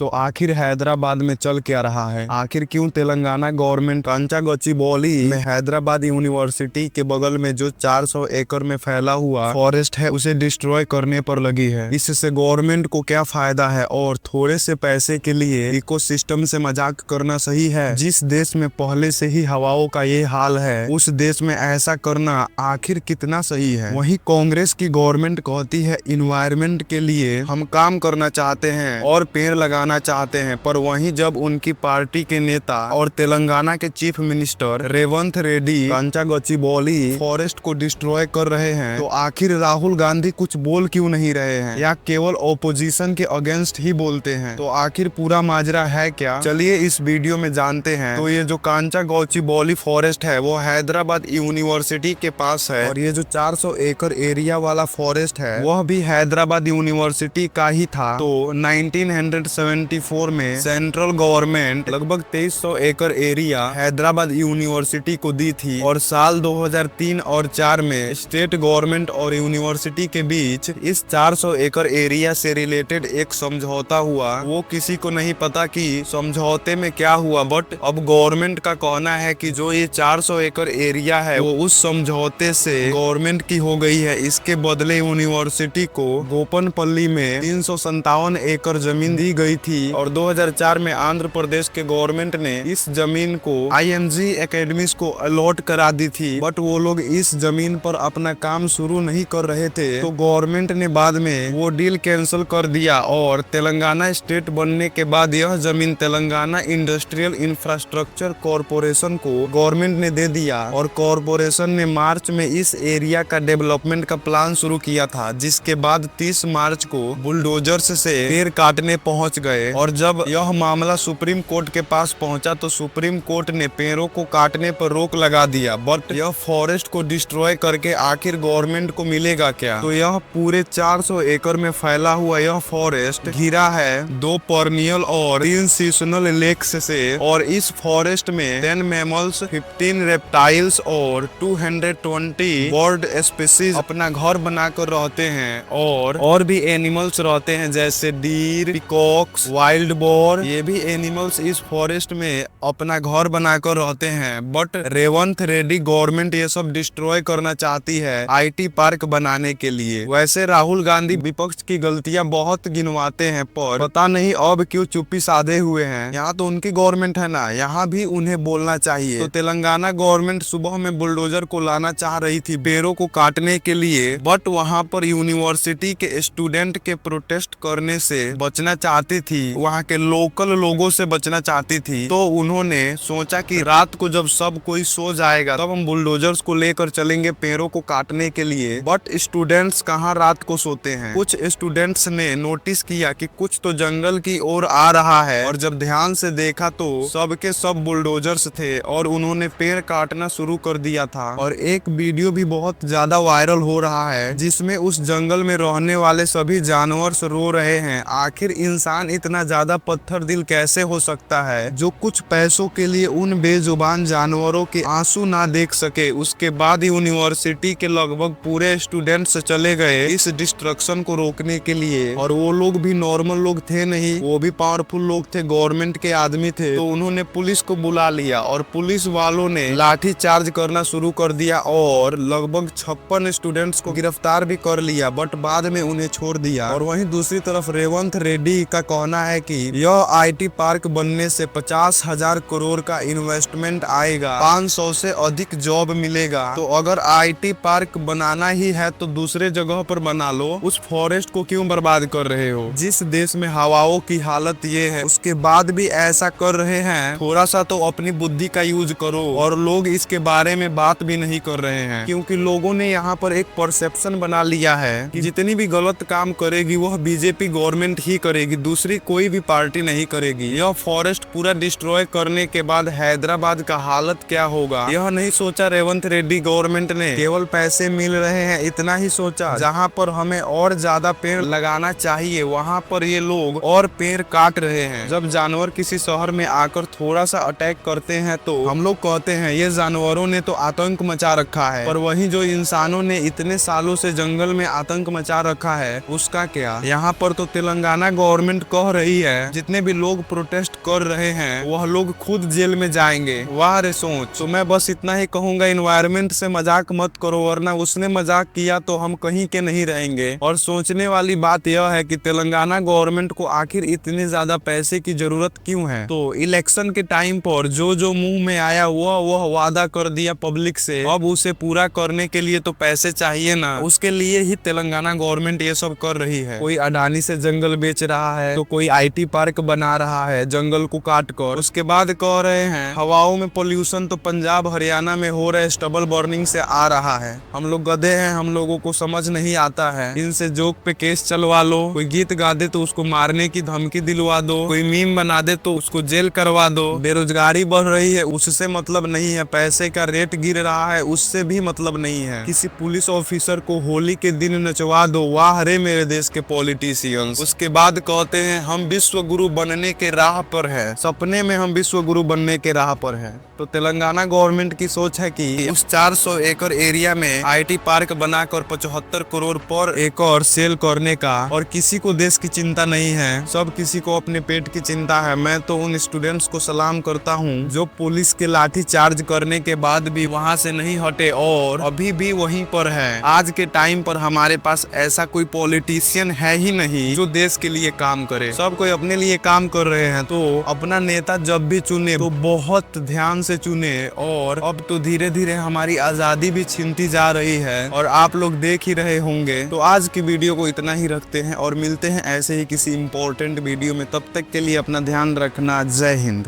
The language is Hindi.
तो आखिर हैदराबाद में चल क्या रहा है? आखिर क्यों तेलंगाना गवर्नमेंट कांचागच्चीबौली में हैदराबाद यूनिवर्सिटी के बगल में जो 400 एकड़ में फैला हुआ फॉरेस्ट है उसे डिस्ट्रॉय करने पर लगी है? इससे गवर्नमेंट को क्या फायदा है और थोड़े से पैसे के लिए इकोसिस्टम से मजाक करना सही है? जिस देश में पहले से ही हवाओं का ये हाल है उस देश में ऐसा करना आखिर कितना सही है? वहीं कांग्रेस की गवर्नमेंट कहती है इन्वायरमेंट के लिए हम काम करना चाहते हैं और पेड़ लगाना चाहते हैं, पर वहीं जब उनकी पार्टी के नेता और तेलंगाना के chief minister Revanth Reddy कांचागच्चीबौली forest को डिस्ट्रॉय कर रहे हैं तो आखिर राहुल गांधी कुछ बोल क्यों नहीं रहे हैं या केवल ओपोजिशन के अगेंस्ट ही बोलते हैं? तो आखिर पूरा माजरा है क्या, चलिए इस वीडियो में जानते हैं। तो ये जो कांचागच्चीबौली फॉरेस्ट है वो हैदराबाद यूनिवर्सिटी के पास है और ये जो 400 एकड़ एरिया वाला फॉरेस्ट है वह भी हैदराबाद यूनिवर्सिटी का ही था। तो 1974 में सेंट्रल गवर्नमेंट लगभग 2300 एकड़ एरिया हैदराबाद यूनिवर्सिटी को दी थी और साल 2003 और 4 में स्टेट गवर्नमेंट और यूनिवर्सिटी के बीच इस 400 एकड़ एरिया से रिलेटेड एक समझौता हुआ। वो किसी को नहीं पता कि समझौते में क्या हुआ, बट अब गवर्नमेंट का कहना है कि जो ये 400 एकड़ एरिया है वो उस समझौते से गवर्नमेंट की हो गई है। इसके बदले यूनिवर्सिटी को गोपनपल्ली में 357 एकड़ जमीन दी गई थी और 2004 में आंध्र प्रदेश के गवर्नमेंट ने इस जमीन को आईएमजी एकेडमीज को अलॉट करा दी थी, बट वो लोग इस जमीन पर अपना काम शुरू नहीं कर रहे थे। तो गवर्नमेंट ने बाद में वो डील कैंसिल कर दिया और तेलंगाना स्टेट बनने के बाद यह जमीन तेलंगाना इंडस्ट्रियल इंफ्रास्ट्रक्चर कॉरपोरेशन को गवर्नमेंट ने दे दिया और कॉरपोरेशन ने मार्च में इस एरिया का डेवलपमेंट का प्लान शुरू किया था, जिसके बाद 30 मार्च को बुलडोजर्स से पेड़ काटने पहुंच गए और जब यह मामला सुप्रीम कोर्ट के पास पहुंचा तो सुप्रीम कोर्ट ने पेड़ों को काटने पर रोक लगा दिया। बट यह फॉरेस्ट को डिस्ट्रॉय करके आखिर गवर्नमेंट को मिलेगा क्या? तो यह पूरे 400 एकड़ में फैला हुआ यह फॉरेस्ट घिरा है 2 पर्नियल और 3 सीजनल लेक्स से और इस फॉरेस्ट में 10 मैमल्स, 15 रेप्टाइल्स और 220 बर्ड स्पीसीज अपना घर बनाकर रहते हैं और भी एनिमल्स रहते हैं जैसे डीर, पिकॉक्स, वाइल्ड बोर। ये भी एनिमल्स इस फॉरेस्ट में अपना घर बनाकर रहते हैं। बट रेवंत रेड्डी गवर्नमेंट ये सब डिस्ट्रॉय करना चाहती है आईटी पार्क बनाने के लिए। वैसे राहुल गांधी विपक्ष की गलतियां बहुत गिनवाते हैं पर पता नहीं अब क्यों चुप्पी साधे हुए हैं। यहाँ तो उनकी गवर्नमेंट है ना, यहाँ भी उन्हें बोलना चाहिए। तो तेलंगाना गवर्नमेंट सुबह में बुलडोजर को लाना चाह रही थी पेड़ों को काटने के लिए, बट वहाँ पर यूनिवर्सिटी के स्टूडेंट के प्रोटेस्ट करने से बचना चाहती थी, वहाँ के लोकल लोगों से बचना चाहती थी। तो उन्होंने सोचा कि रात को जब सब कोई सो जाएगा तब हम बुलडोजर्स को लेकर चलेंगे पेड़ों को काटने के लिए। बट स्टूडेंट्स कहाँ रात को सोते हैं। कुछ स्टूडेंट्स ने नोटिस किया कि कुछ तो जंगल की ओर आ रहा है और जब ध्यान से देखा तो सबके सब बुलडोजर्स थे और उन्होंने पेड़ काटना शुरू कर दिया था। और एक वीडियो भी बहुत ज्यादा वायरल हो रहा है जिसमें उस जंगल में रहने वाले सभी जानवर रो रहे हैं। आखिर इंसान इतना ज्यादा पत्थर दिल कैसे हो सकता है जो कुछ पैसों के लिए उन बेजुबान जानवरों के आंसू ना देख सके। उसके बाद यूनिवर्सिटी के लगभग पूरे स्टूडेंट्स चले गए इस डिस्ट्रक्शन को रोकने के लिए और वो लोग भी नॉर्मल लोग थे नहीं, वो भी पावरफुल लोग थे, गवर्नमेंट के आदमी थे। तो उन्होंने पुलिस को बुला लिया और पुलिस वालों ने लाठी चार्ज करना शुरू कर दिया और लगभग 56 स्टूडेंट्स को गिरफ्तार भी कर लिया, बट बाद में उन्हें छोड़ दिया। और वहीं दूसरी तरफ रेवंत रेड्डी का कहना है कि यह आईटी पार्क बनने से 50,000 करोड़ का इन्वेस्टमेंट आएगा, 500 से अधिक जॉब मिलेगा। तो अगर आईटी पार्क बनाना ही है तो दूसरे जगह पर बना लो, उस फॉरेस्ट को क्यों बर्बाद कर रहे हो? जिस देश में हवाओं की हालत ये है उसके बाद भी ऐसा कर रहे हैं, थोड़ा सा तो अपनी बुद्धि का यूज करो। और लोग इसके बारे में बात भी नहीं कर रहे हैं क्योंकि लोगों ने यहाँ पर एक परसेप्शन बना लिया है कि जितनी भी गलत काम करेगी वह बीजेपी गवर्नमेंट ही करेगी, दूसरी कोई भी पार्टी नहीं करेगी। यह फॉरेस्ट पूरा डिस्ट्रॉय करने के बाद हैदराबाद का हालत क्या होगा यह नहीं सोचा रेवंत रेड्डी गवर्नमेंट ने। केवल पैसे मिल रहे हैं इतना ही सोचा, जहाँ पर हमें और ज्यादा पेड़ लगाना चाहिए वहाँ पर ये लोग और पेड़ काट रहे हैं। जब जानवर किसी शहर में आकर थोड़ा सा अटैक करते हैं तो हम लोग कहते हैं ये जानवरों ने तो आतंक मचा रखा है, पर वहीं जो इंसानों ने इतने सालों से जंगल में आतंक मचा रखा है उसका क्या? यहाँ पर तो तेलंगाना गवर्नमेंट कह बह रही है, जितने भी लोग प्रोटेस्ट कर रहे हैं वह लोग खुद जेल में जाएंगे। वाह रे सोच। तो मैं बस इतना ही कहूंगा, इन्वायरमेंट से मजाक मत करो, वरना उसने मजाक किया तो हम कहीं के नहीं रहेंगे। और सोचने वाली बात यह है कि तेलंगाना गवर्नमेंट को आखिर इतने ज्यादा पैसे की जरूरत क्यों है। तो इलेक्शन के टाइम पर जो जो मुंह में आया वह वादा कर दिया पब्लिक से, अब उसे पूरा करने के लिए तो पैसे चाहिए ना। उसके लिए ही तेलंगाना गवर्नमेंट ये सब कर रही है। कोई अडानी से जंगल बेच रहा है, तो कोई IT पार्क बना रहा है जंगल को काट कर। उसके बाद कह रहे हैं हवाओं में पोल्यूशन तो पंजाब हरियाणा में हो रहे स्टबल बर्निंग से आ रहा है। हम लोग गधे हैं, हम लोगों को समझ नहीं आता है। इनसे जोक पे केस चलवा लो, कोई गीत गा दे तो उसको मारने की धमकी दिलवा दो, कोई मीम बना दे तो उसको जेल करवा दो। बेरोजगारी बढ़ रही है उससे मतलब नहीं है, पैसे का रेट गिर रहा है उससे भी मतलब नहीं है। किसी पुलिस ऑफिसर को होली के दिन नचवा दो, वाह रे मेरे देश के पॉलिटिशियंस। उसके बाद कहते हैं हम विश्व गुरु बनने के राह पर है, सपने में हम विश्व गुरु बनने के राह पर है। तो तेलंगाना गवर्नमेंट की सोच है कि उस 400 एकड़ एरिया में IT पार्क बनाकर 75 करोड़ पर एकड़ सेल करने का, और किसी को देश की चिंता नहीं है, सब किसी को अपने पेट की चिंता है। मैं तो उन स्टूडेंट्स को सलाम करता हूँ जो पुलिस के लाठी चार्ज करने के बाद भी वहाँ से नहीं हटे और अभी भी वहीं पर है। आज के टाइम पर हमारे पास ऐसा कोई पॉलिटिशियन है ही नहीं जो देश के लिए काम करे, सब कोई अपने लिए काम कर रहे हैं। तो अपना नेता जब भी चुने तो बहुत ध्यान से चुने। और अब तो धीरे धीरे हमारी आजादी भी छीनती जा रही है और आप लोग देख ही रहे होंगे। तो आज की वीडियो को इतना ही रखते हैं और मिलते हैं ऐसे ही किसी इंपॉर्टेंट वीडियो में। तब तक के लिए अपना ध्यान रखना। जय हिंद।